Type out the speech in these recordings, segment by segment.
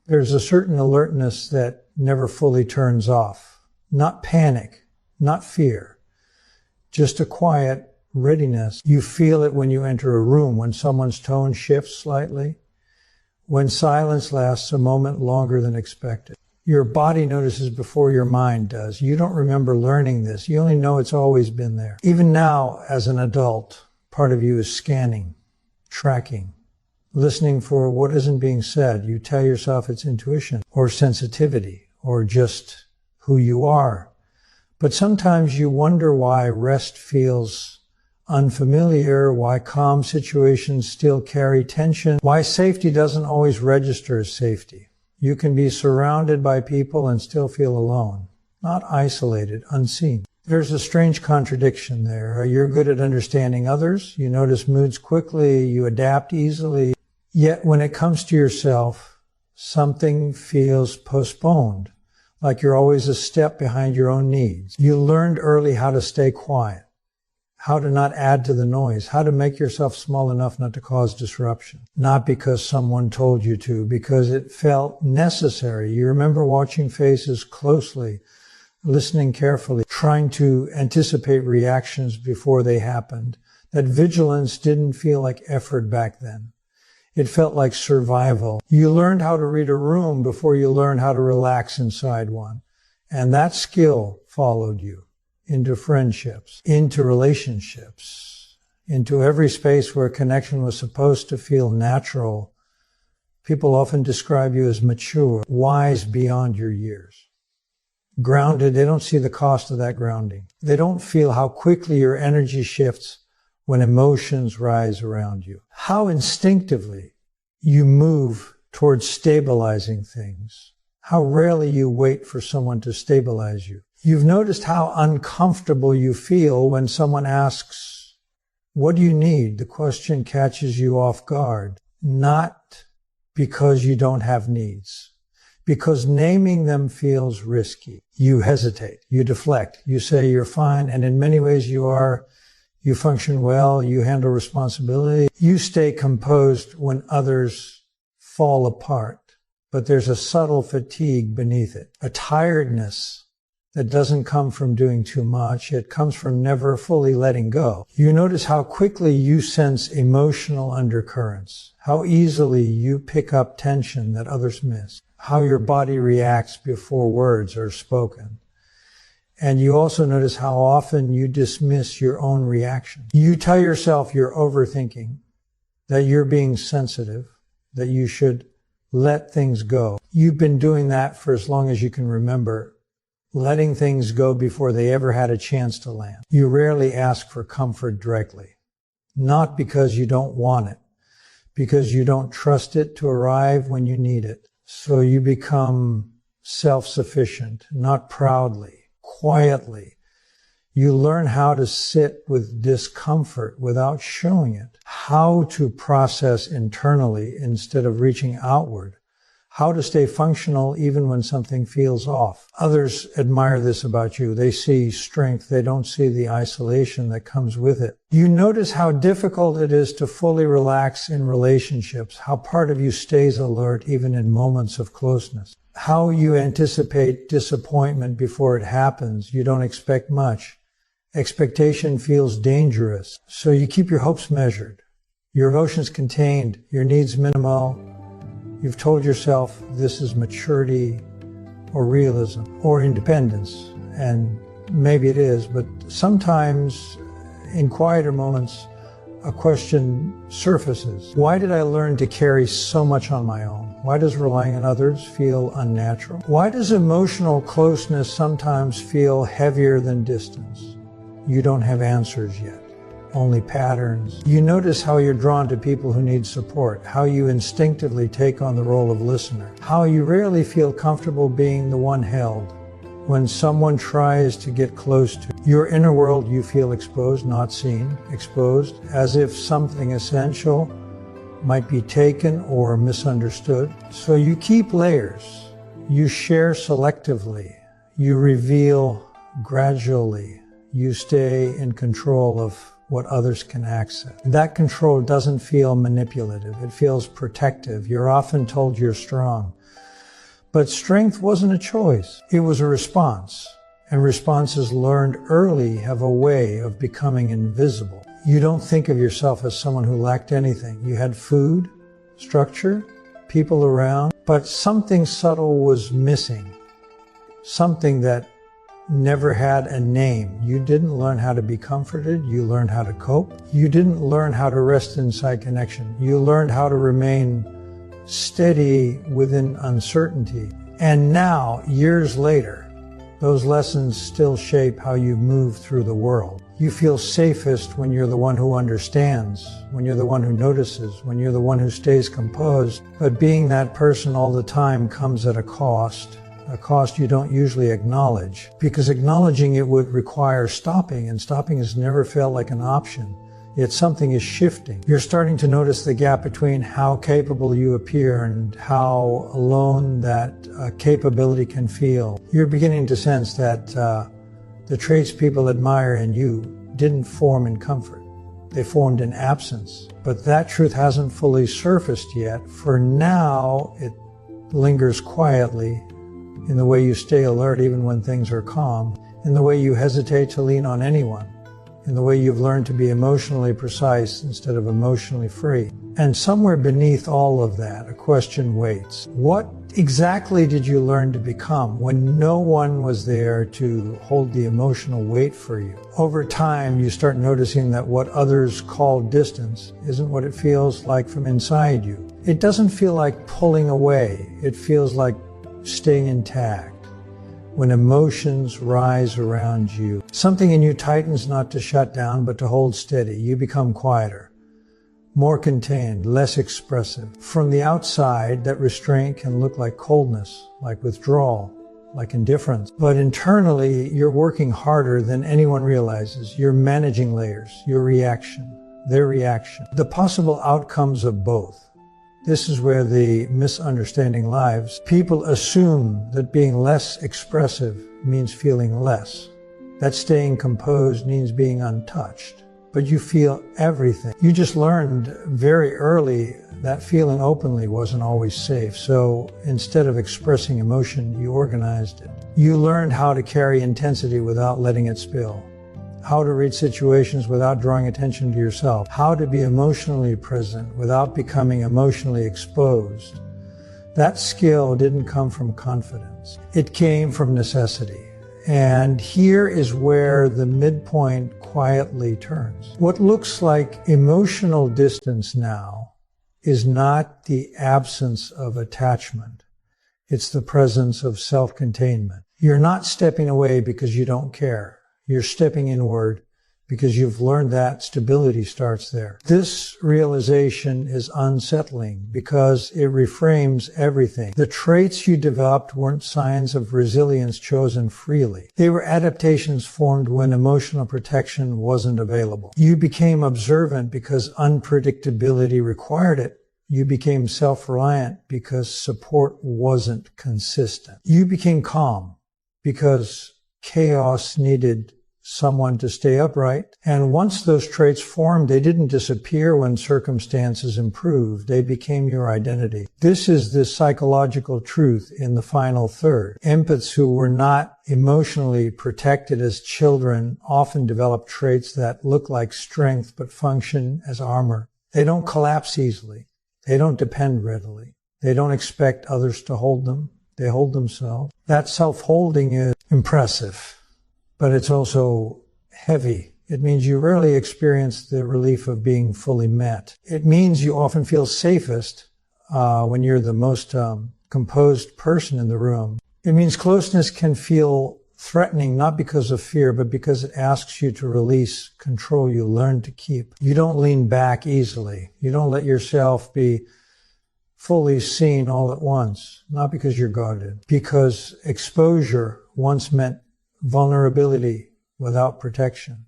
There's a certain alertness that never fully turns off. Not panic, not fear, just a quiet readiness. You feel it when you enter a room, when someone's tone shifts slightly, when silence lasts a moment longer than expected. Your body notices before your mind does. You don't remember learning this. You only know it's always been there. Even now, as an adult, part of you is scanning, tracking, listening for what isn't being said. You tell yourself it's intuition or sensitivity or just who you are. But sometimes you wonder why rest feels unfamiliar, why calm situations still carry tension, why safety doesn't always register as safety. You can be surrounded by people and still feel alone, not isolated, unseen. There's a strange contradiction there. You're good at understanding others, you notice moods quickly, you adapt easily, yet when it comes to yourself, something feels postponed, like you're always a step behind your own needs. You learned early how to stay quiet, how to not add to the noise, how to make yourself small enough not to cause disruption. Not because someone told you to, because it felt necessary. You remember watching faces closely, listening carefully, trying to anticipate reactions before they happened. That vigilance didn't feel like effort back then. It felt like survival. You learned how to read a room before you learned how to relax inside one. And that skill followed you into friendships, into relationships, into every space where connection was supposed to feel natural. People often describe you as mature, wise beyond your years. Grounded, they don't see the cost of that grounding. They don't feel how quickly your energy shifts when emotions rise around you. How instinctively you move towards stabilizing things. How rarely you wait for someone to stabilize you. You've noticed how uncomfortable you feel when someone asks, "What do you need?" The question catches you off guard. Not because you don't have needs, because naming them feels risky. You hesitate, you deflect, you say you're fine, and in many ways you are. You function well, you handle responsibility, you stay composed when others fall apart. But there's a subtle fatigue beneath it, a tiredness that doesn't come from doing too much. It comes from never fully letting go. You notice how quickly you sense emotional undercurrents, how easily you pick up tension that others miss, how your body reacts before words are spoken. And you also notice how often you dismiss your own reaction. You tell yourself you're overthinking, that you're being sensitive, that you should let things go. You've been doing that for as long as you can remember, letting things go before they ever had a chance to land. You rarely ask for comfort directly, not because you don't want it, because you don't trust it to arrive when you need it. So you become self-sufficient, not proudly, quietly. You learn how to sit with discomfort without showing it, how to process internally instead of reaching outward, how to stay functional even when something feels off. Others admire this about you. They see strength. They don't see the isolation that comes with it. You notice how difficult it is to fully relax in relationships, how part of you stays alert even in moments of closeness. How you anticipate disappointment before it happens. You don't expect much. Expectation feels dangerous, so you keep your hopes measured, your emotions contained, your needs minimal. You've told yourself this is maturity or realism or independence, and maybe it is, but sometimes in quieter moments, a question surfaces. Why did I learn to carry so much on my own? Why does relying on others feel unnatural? Why does emotional closeness sometimes feel heavier than distance? You don't have answers yet, only patterns. You notice how you're drawn to people who need support, how you instinctively take on the role of listener, how you rarely feel comfortable being the one held. When someone tries to get close to your inner world, you feel exposed, not seen, exposed, as if something essential might be taken or misunderstood. So you keep layers. You share selectively. You reveal gradually. You stay in control of what others can access. That control doesn't feel manipulative. It feels protective. You're often told you're strong, But strength wasn't a choice. It was a response. And responses learned early have a way of becoming invisible. You don't think of yourself as someone who lacked anything. You had food, structure, people around, but something subtle was missing. Something that never had a name. You didn't learn how to be comforted. You learned how to cope. You didn't learn how to rest inside connection. You learned how to remain steady within uncertainty. And now, years later, those lessons still shape how you move through the world. You feel safest when you're the one who understands, when you're the one who notices, when you're the one who stays composed. But being that person all the time comes at a cost you don't usually acknowledge, because acknowledging it would require stopping, and stopping has never felt like an option. Yet something is shifting. You're starting to notice the gap between how capable you appear and how alone that capability can feel. You're beginning to sense that the traits people admire in you didn't form in comfort. They formed in absence. But that truth hasn't fully surfaced yet. For now, it lingers quietly in the way you stay alert even when things are calm, in the way you hesitate to lean on anyone, in the way you've learned to be emotionally precise instead of emotionally free. And somewhere beneath all of that, a question waits. What exactly did you learn to become when no one was there to hold the emotional weight for you? Over time, you start noticing that what others call distance isn't what it feels like from inside you. It doesn't feel like pulling away. It feels like staying intact. When emotions rise around you, something in you tightens, not to shut down, but to hold steady. You become quieter, more contained, less expressive. From the outside, that restraint can look like coldness, like withdrawal, like indifference. But internally, you're working harder than anyone realizes. You're managing layers, your reaction, their reaction, the possible outcomes of both. This is where the misunderstanding lies. People assume that being less expressive means feeling less, that staying composed means being untouched. But you feel everything. You just learned very early that feeling openly wasn't always safe. So instead of expressing emotion, you organized it. You learned how to carry intensity without letting it spill, how to read situations without drawing attention to yourself, how to be emotionally present without becoming emotionally exposed. That skill didn't come from confidence. It came from necessity. And here is where the midpoint quietly turns. What looks like emotional distance now is not the absence of attachment. It's the presence of self-containment. You're not stepping away because you don't care. You're stepping inward because you've learned that stability starts there. This realization is unsettling because it reframes everything. The traits you developed weren't signs of resilience chosen freely. They were adaptations formed when emotional protection wasn't available. You became observant because unpredictability required it. You became self-reliant because support wasn't consistent. You became calm because chaos needed someone to stay upright. And once those traits formed, they didn't disappear when circumstances improved. They became your identity. This is the psychological truth in the final third. Empaths who were not emotionally protected as children often develop traits that look like strength but function as armor. They don't collapse easily. They don't depend readily. They don't expect others to hold them. They hold themselves. That self-holding is impressive, but it's also heavy. It means you rarely experience the relief of being fully met. It means you often feel safest when you're the most composed person in the room. It means closeness can feel threatening, not because of fear, but because it asks you to release control you learned to keep. You don't lean back easily. You don't let yourself be fully seen all at once, not because you're guarded, because exposure once meant vulnerability without protection.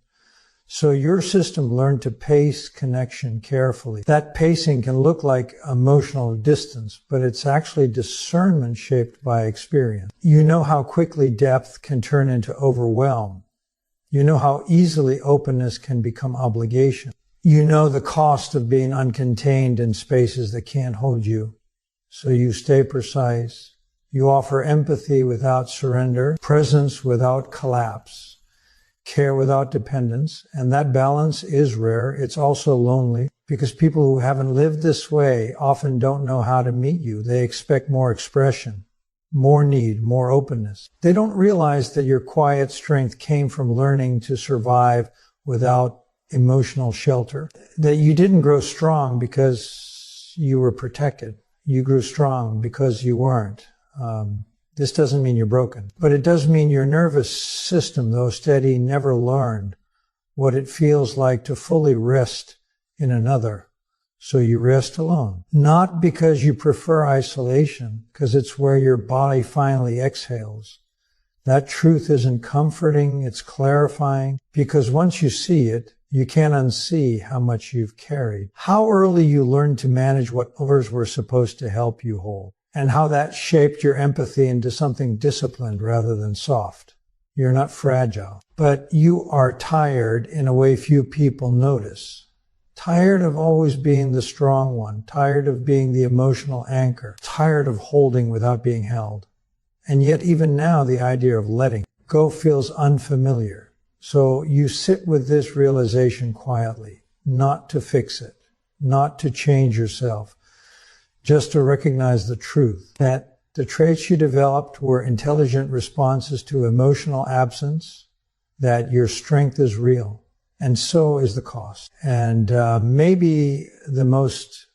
So your system learned to pace connection carefully. That pacing can look like emotional distance, but it's actually discernment shaped by experience. You know how quickly depth can turn into overwhelm. You know how easily openness can become obligation. You know the cost of being uncontained in spaces that can't hold you. So you stay precise, You offer empathy without surrender, presence without collapse, care without dependence, and that balance is rare. It's also lonely because people who haven't lived this way often don't know how to meet you. They expect more expression, more need, more openness. They don't realize that your quiet strength came from learning to survive without emotional shelter, that you didn't grow strong because you were protected. You grew strong because you weren't. This doesn't mean you're broken, but it does mean your nervous system, though steady, never learned what it feels like to fully rest in another. So you rest alone. Not because you prefer isolation, because it's where your body finally exhales. That truth isn't comforting, it's clarifying, because once you see it, you can't unsee how much you've carried. How early you learned to manage what others were supposed to help you hold, and how that shaped your empathy into something disciplined rather than soft. You're not fragile, but you are tired in a way few people notice. Tired of always being the strong one, tired of being the emotional anchor, tired of holding without being held. And yet even now the idea of letting go feels unfamiliar. So you sit with this realization quietly, not to fix it, not to change yourself, just to recognize the truth that the traits you developed were intelligent responses to emotional absence, that your strength is real, and so is the cost. And maybe the most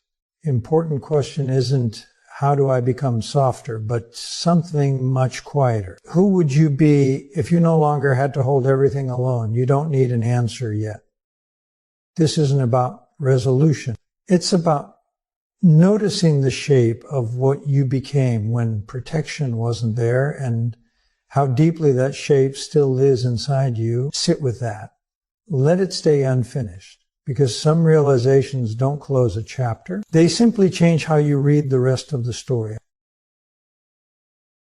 important question isn't how do I become softer, but something much quieter. Who would you be if you no longer had to hold everything alone? You don't need an answer yet. This isn't about resolution. It's about noticing the shape of what you became when protection wasn't there and how deeply that shape still is inside you. Sit with that. Let it stay unfinished. Because some realizations don't close a chapter. They simply change how you read the rest of the story.